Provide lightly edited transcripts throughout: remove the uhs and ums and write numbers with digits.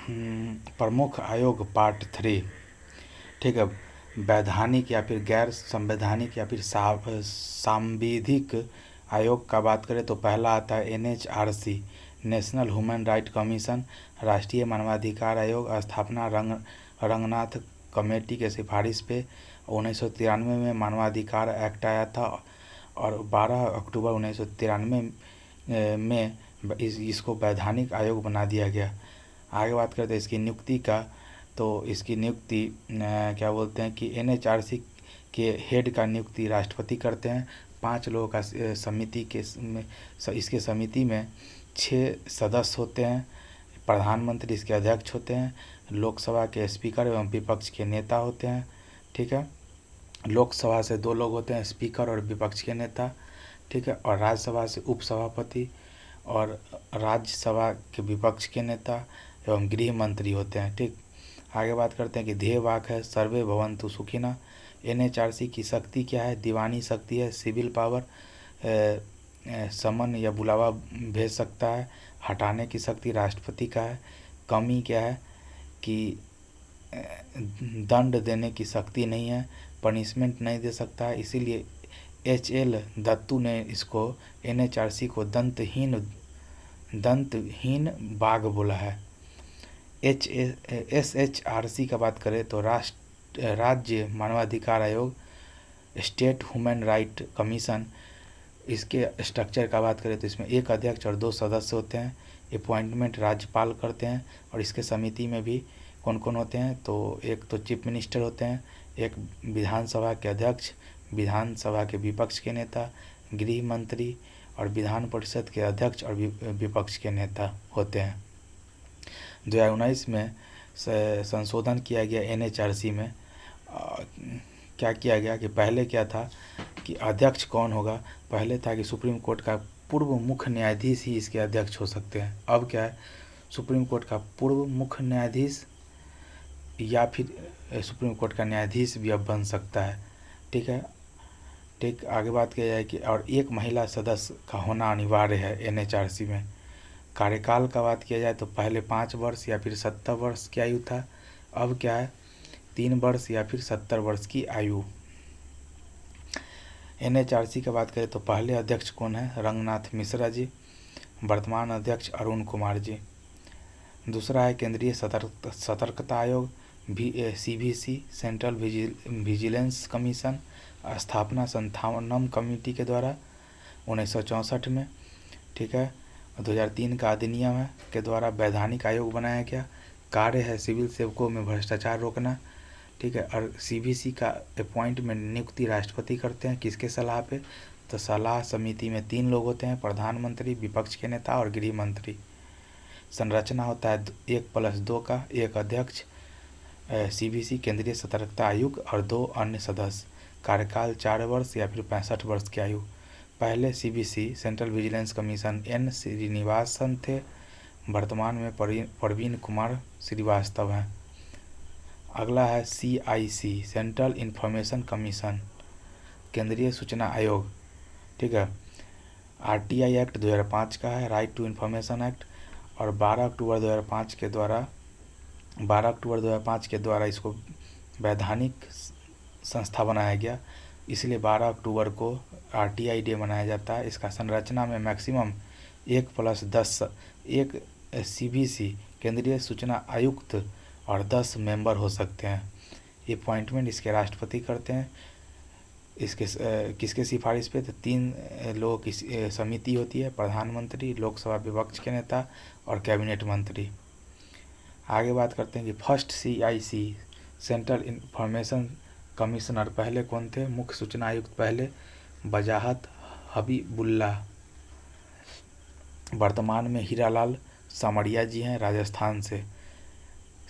प्रमुख आयोग पार्ट 3। ठीक है। वैधानिक या फिर गैर संवैधानिक या फिर सांविधिक आयोग का बात करें तो पहला आता है NHRC, national human right commission, राष्ट्रीय मानवाधिकार आयोग। स्थापना रंगनाथ कमेटी के सिफारिश पे 1993 में मानवाधिकार एक्ट आया था और 12 अक्टूबर 1993 में इसको वैधानिक आयोग बना दिया गया। आगे बात करते हैं इसकी नियुक्ति का, तो इसकी नियुक्ति क्या बोलते हैं कि NHRC के हेड का नियुक्ति राष्ट्रपति करते हैं। 5 लोगों का समिति के इसके समिति में 6 सदस्य होते हैं। प्रधानमंत्री इसके अध्यक्ष होते हैं। लोकसभा के स्पीकर एवं विपक्ष के नेता होते हैं। ठीक है। लोकसभा से 2 लोग होते हैं, स्पीकर और विपक्ष के नेता। ठीक है। और राज्यसभा से उपसभापति और राज्यसभा के विपक्ष के नेता एवं गृह मंत्री होते हैं। ठीक। आगे बात करते हैं कि ध्येय वाक्य है सर्वे भवन्तु सुखिनः। NHRC की शक्ति क्या है? दीवानी शक्ति है, सिविल पावर, समन या बुलावा भेज सकता है। हटाने की शक्ति राष्ट्रपति का है। कमी क्या है कि दंड देने की शक्ति नहीं है, पनिशमेंट नहीं दे सकता है। इसीलिए HL दत्तू ने इसको NHRC को दंतहीन बाघ बोला है। SHRC का बात करें तो राज्य मानवाधिकार आयोग, स्टेट ह्यूमन राइट कमीशन। इसके स्ट्रक्चर का बात करें तो इसमें 1 अध्यक्ष और 2 सदस्य होते हैं। अपॉइंटमेंट राज्यपाल करते हैं। और इसके समिति में भी कौन कौन होते हैं? तो एक तो चीफ मिनिस्टर होते हैं, एक विधानसभा के अध्यक्ष, विधानसभा के विपक्ष के नेता, गृह मंत्री और विधान परिषद के अध्यक्ष और विपक्ष के नेता होते हैं। 2019 में संशोधन किया गया NHRC में। क्या किया गया कि पहले क्या था कि अध्यक्ष कौन होगा? पहले था कि सुप्रीम कोर्ट का पूर्व मुख्य न्यायाधीश ही इसके अध्यक्ष हो सकते हैं। अब क्या है? सुप्रीम कोर्ट का पूर्व मुख्य न्यायाधीश या फिर सुप्रीम कोर्ट का न्यायाधीश भी अब बन सकता है। ठीक है। ठीक। आगे बात किया जाए कि और 1 महिला सदस्य का होना अनिवार्य है NHRC में। कार्यकाल का बात किया जाए तो पहले 5 वर्ष या फिर 70 वर्ष की आयु था। अब क्या है? 3 वर्ष या फिर 70 वर्ष की आयु। NHRC की बात करें तो पहले अध्यक्ष कौन है? रंगनाथ मिश्रा जी। वर्तमान अध्यक्ष अरुण कुमार जी। दूसरा है केंद्रीय सतर्कता आयोग, CVC, सेंट्रल विजिलेंस कमीशन। स्थापना संथानम कमेटी के द्वारा 1964 में। ठीक है। 2003 का अधिनियम है के द्वारा वैधानिक आयोग बनाया गया। कार्य है सिविल सेवकों में भ्रष्टाचार रोकना। ठीक है। और CVC का अपॉइंटमेंट नियुक्ति राष्ट्रपति करते हैं। किसके सलाह पे? तो सलाह समिति में 3 लोग होते हैं, प्रधानमंत्री, विपक्ष के नेता और गृह मंत्री। संरचना होता है 1+2 का, 1 अध्यक्ष CVC केंद्रीय सतर्कता आयोग और 2 अन्य सदस्य। कार्यकाल 4 वर्ष या फिर 65 वर्ष की आयु। पहले CVC central vigilance commission N Srinivasan थे। वर्तमान में प्रवीण कुमार श्रीवास्तव हैं। अगला है CIC सेंट्रल इंफॉर्मेशन कमीशन, केंद्रीय सूचना आयोग। ठीक है। RTI एक्ट 2005 का है, राइट टू इन्फॉर्मेशन एक्ट। और 12 अक्टूबर 2005 के द्वारा इसको वैधानिक संस्था बनाया गया। इसलिए 12 अक्टूबर को RTI डे मनाया जाता है। इसका संरचना में मैक्सिमम 1+10 1 CVC केंद्रीय सूचना आयुक्त और 10 मेंबर हो सकते हैं। अपॉइंटमेंट इसके राष्ट्रपति करते हैं। इसके किसके सिफारिश पे? तो 3 लोगों की समिति होती है, प्रधानमंत्री, लोकसभा विपक्ष के नेता और कैबिनेट मंत्री। आगे बात करते हैं कि first CIC central information commissioner पहले कौन थे? मुख्य सूचना आयुक्त पहले वजाहत हबीबुल्लाह। वर्तमान में हीरालाल सामरिया जी हैं राजस्थान से।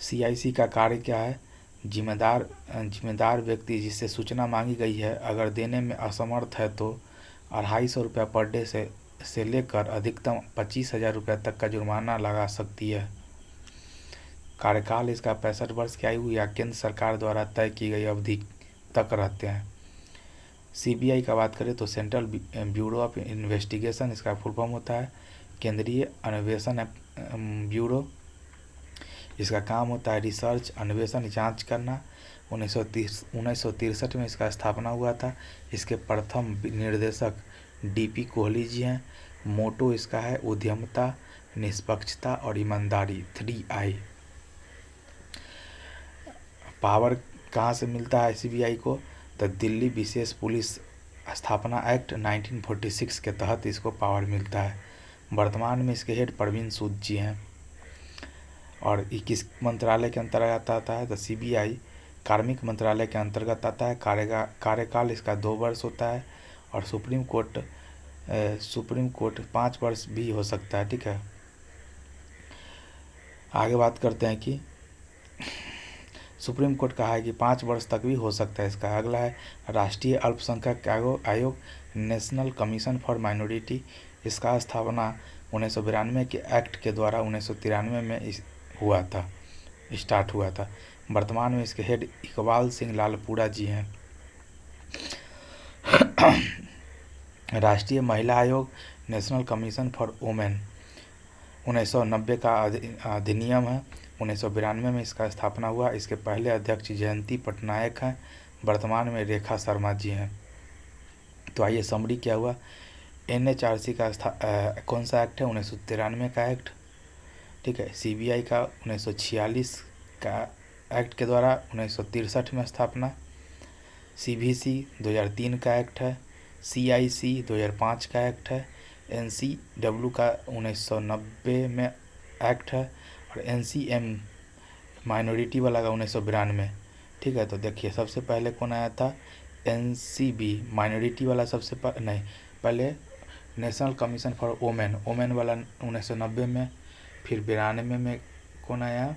CIC का कार्य क्या है? जिम्मेदार व्यक्ति जिससे सूचना मांगी गई है अगर देने में असमर्थ है तो 250 रुपये पर डे से लेकर अधिकतम 25,000 रुपये तक का जुर्माना लगा सकती है। कार्यकाल इसका 65 वर्ष की आयु या केंद्र सरकार द्वारा तय की गई अवधि तक रहते हैं। CBI का बात करें तो सेंट्रल ब्यूरो ऑफ इन्वेस्टिगेशन, इसका फुल फॉर्म होता है केंद्रीय अन्वेषण ब्यूरो। इसका काम होता है रिसर्च, अन्वेषण, जांच करना। 1963 में इसका स्थापना हुआ था। इसके प्रथम निर्देशक डीपी कोहली जी हैं। मोटो इसका है उद्यमता, निष्पक्षता और ईमानदारी, 3I। पावर कहाँ से मिलता है सीबीआई को? तो दिल्ली विशेष पुलिस स्थापना एक्ट 1946 के तहत इसको पावर मिलता है। वर्तमान में इसके हेड प्रवीण सूद जी हैं। और ये किस मंत्रालय के अंतर्गत आता है? तो सीबीआई कार्मिक मंत्रालय के अंतर्गत आता है। कार्यकाल इसका 2 वर्ष होता है। और सुप्रीम कोर्ट 5 वर्ष भी हो सकता है। ठीक है, आगे बात करते हैं कि सुप्रीम कोर्ट कहा है कि 5 वर्ष तक भी हो सकता है इसका। अगला है राष्ट्रीय अल्पसंख्यक आयोग, नेशनल कमीशन फॉर माइनॉरिटी। इसका स्थापना 1992 के एक्ट के द्वारा 1993 में स्टार्ट हुआ था। वर्तमान में इसके हेड इकबाल सिंह लालपुरा जी हैं। राष्ट्रीय महिला आयोग, नेशनल कमीशन फॉर वुमेन, 1990 का अधिनियम है। 1992 में इसका स्थापना हुआ। इसके पहले अध्यक्ष जयंती पटनायक हैं। वर्तमान में रेखा शर्मा जी हैं। तो आइए समरी क्या हुआ। NHRC का कौन सा एक्ट है? 1993 का एक्ट। ठीक है, सीबीआई का 1946 का एक्ट के द्वारा 1963 में स्थापना। CVC 2003 का एक्ट है। CIC 2005 का एक्ट है। NCW का 1990 में एक्ट है। और NCM माइनॉरिटी वाला का 1992। ठीक है, तो देखिए सबसे पहले कौन आया था? NCB माइनॉरिटी वाला सबसे पहले नेशनल कमीशन फॉर वोमेन वाला 1990 में। फिर 92 में कौन आया?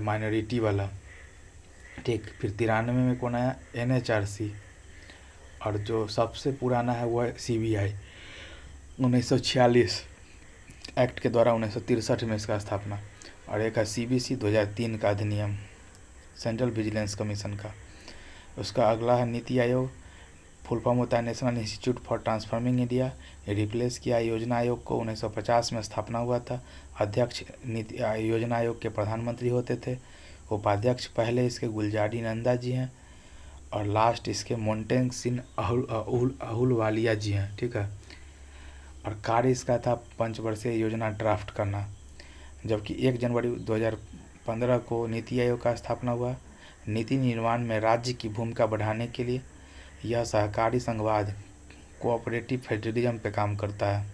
माइनॉरिटी वाला। ठीक, फिर 93 में कौन आया? NHRC। और जो सबसे पुराना है वो है CBI, 1946 एक्ट के द्वारा 1963 में इसका स्थापना। और एक है CBC 2003 का अधिनियम, सेंट्रल विजिलेंस कमीशन का। उसका अगला है नीति आयोग, फुल फॉर्म होता है national institute for transforming India. Replace किया योजना आयोग को। 1950 में स्थापना हुआ था। अध्यक्ष नीति योजना आयोग के प्रधानमंत्री होते थे। उपाध्यक्ष पहले इसके गुलजारी नंदा जी हैं। और लास्ट इसके मोन्टेग सिंह अहुलवालिया जी हैं। ठीक है, और कार्य इसका था 5 वर्षीय योजना ड्राफ्ट करना। जबकि 1 जनवरी 2015 को नीति आयोग का स्थापना हुआ। नीति निर्माण में राज्य की भूमिका बढ़ाने के लिए यह सहकारी संघवाद, कोऑपरेटिव फेडरलिज्म पे काम करता है।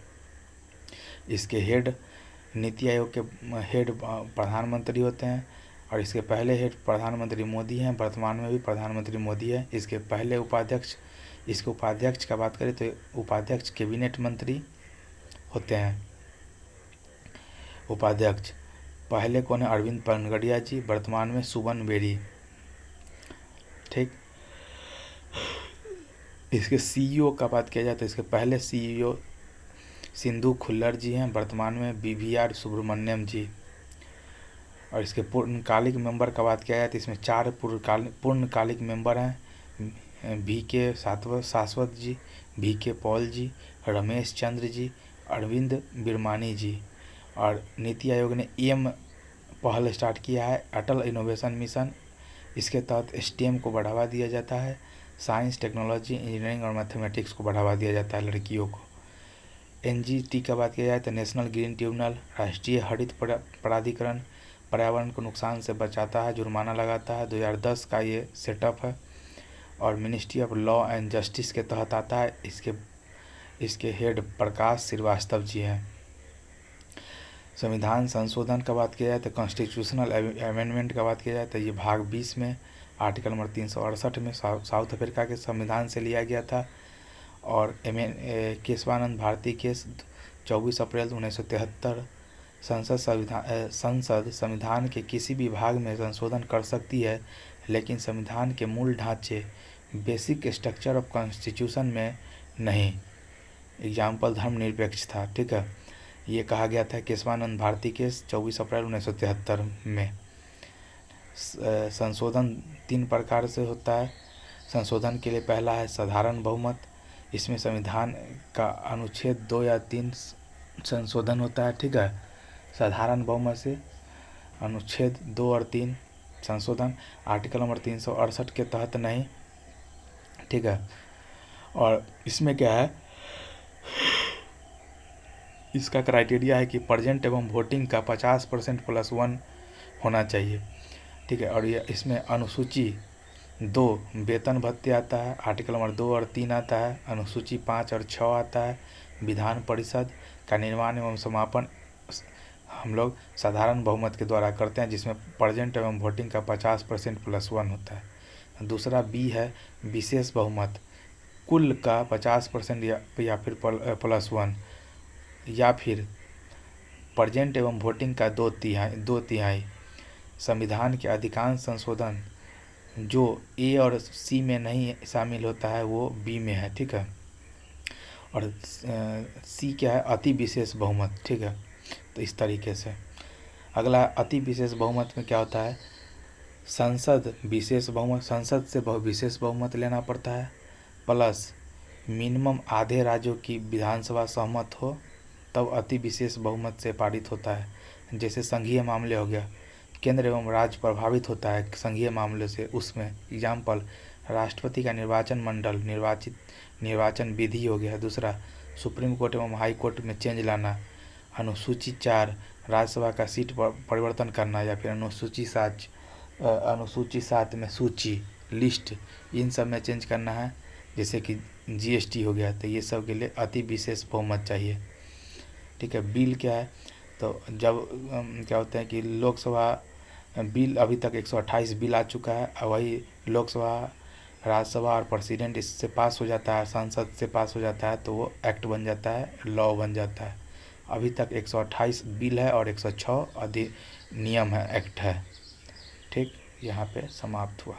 इसके हेड नीति आयोग के हेड प्रधानमंत्री होते हैं। और इसके पहले हेड प्रधानमंत्री मोदी हैं। वर्तमान में भी प्रधानमंत्री मोदी है। इसके पहले उपाध्यक्ष का बात करें तो उपाध्यक्ष कैबिनेट मंत्री होते हैं। उपाध्यक्ष पहले कौन है? अरविंद पनगड़िया जी। वर्तमान में सुबन बेरी। ठीक, इसके CEO का बात किया जाए तो इसके पहले CEO सिंधु खुल्लर जी हैं। वर्तमान में BVR सुब्रमण्यम जी। और इसके पूर्णकालिक मेंबर का बात किया जाए तो इसमें 4 पूर्णकालिक मेंबर हैं। VK शाश्वत जी, VK पॉल जी, रमेश चंद्र जी, अरविंद बिरमानी जी। और नीति आयोग ने पहल स्टार्ट किया है, अटल इनोवेशन मिशन। इसके तहत STEM को बढ़ावा दिया जाता है। साइंस, टेक्नोलॉजी, इंजीनियरिंग और मैथमेटिक्स को बढ़ावा दिया जाता है लड़कियों को। NGT का बात किया जाए तो नेशनल ग्रीन ट्रिब्यूनल, राष्ट्रीय हरित प्राधिकरण, पर्यावरण को नुकसान से बचाता है, जुर्माना लगाता है। 2010 का ये सेटअप है। और ministry of law and justice के तहत आता है। इसके हेड प्रकाश श्रीवास्तव जी हैं। संविधान संशोधन का बात किया जाए तो कॉन्स्टिट्यूशनल अमेंडमेंट का बात किया जाए तो ये भाग 20 में आर्टिकल नंबर 368 में साउथ अफ्रीका के संविधान से लिया गया था। और केशवानंद भारती केस 24 अप्रैल 1973। संसद संविधान के किसी भी भाग में संशोधन कर सकती है, लेकिन संविधान के मूल ढांचे बेसिक स्ट्रक्चर ऑफ कॉन्स्टिट्यूशन में नहीं। एग्जाम्पल धर्मनिरपेक्षता। ठीक है, ये कहा गया था केशवानंद भारती केस 24 अप्रैल 1973 में। संशोधन 3 प्रकार से होता है। संशोधन के लिए पहला है साधारण बहुमत। इसमें संविधान का अनुच्छेद 2 या 3 संशोधन होता है। ठीक है, साधारण बहुमत से अनुच्छेद 2 और 3 संशोधन आर्टिकल नंबर 368 के तहत नहीं, ठीक है। और इसमें क्या है, इसका क्राइटेरिया है कि प्रेजेंट एवं वोटिंग का 50% +1 होना चाहिए, ठीक है। और ये इसमें अनुसूची 2 वेतन भत्ते आता है, आर्टिकल नंबर 2 और 3 आता है, अनुसूची 5 और 6 आता है, विधान परिषद का निर्माण एवं समापन हम लोग साधारण बहुमत के द्वारा करते हैं, जिसमें प्रेजेंट एवं वोटिंग का 50% +1 होता है। दूसरा बी है विशेष बहुमत, कुल का 50% या फिर +1, या फिर प्रेजेंट एवं वोटिंग का 2/3। संविधान के अधिकांश संशोधन जो ए और सी में नहीं शामिल होता है वो बी में है, ठीक है। और सी क्या है, अति विशेष बहुमत, ठीक है। तो इस तरीके से अगला अति विशेष बहुमत में क्या होता है, संसद विशेष बहुमत, संसद से विशेष बहुमत लेना पड़ता है, प्लस मिनिमम आधे राज्यों की विधानसभा सहमत हो तब अति विशेष बहुमत से पारित होता है। जैसे संघीय मामले हो गया, केंद्र एवं राज्य प्रभावित होता है संघीय मामले से, उसमें एग्जाम्पल राष्ट्रपति का निर्वाचन मंडल निर्वाचन विधि हो गया। दूसरा सुप्रीम कोर्ट एवं हाई कोर्ट में चेंज लाना, अनुसूची 4 राज्यसभा का सीट परिवर्तन करना, या फिर अनुसूची 7 में सूची लिस्ट, इन सब में चेंज करना है, जैसे कि जीएसटी हो गया। तो ये सब के लिए अति विशेष बहुमत चाहिए, ठीक है। बिल क्या है, तो जब क्या होता है कि लोकसभा बिल अभी तक 128 बिल आ चुका है, और वही लोकसभा राज्यसभा और प्रेसिडेंट इससे पास हो जाता है, संसद से पास हो जाता है, तो वो एक्ट बन जाता है, लॉ बन जाता है। अभी तक 128 बिल है और 106 अधिनियम है, एक्ट है, ठीक। यहाँ पे समाप्त हुआ।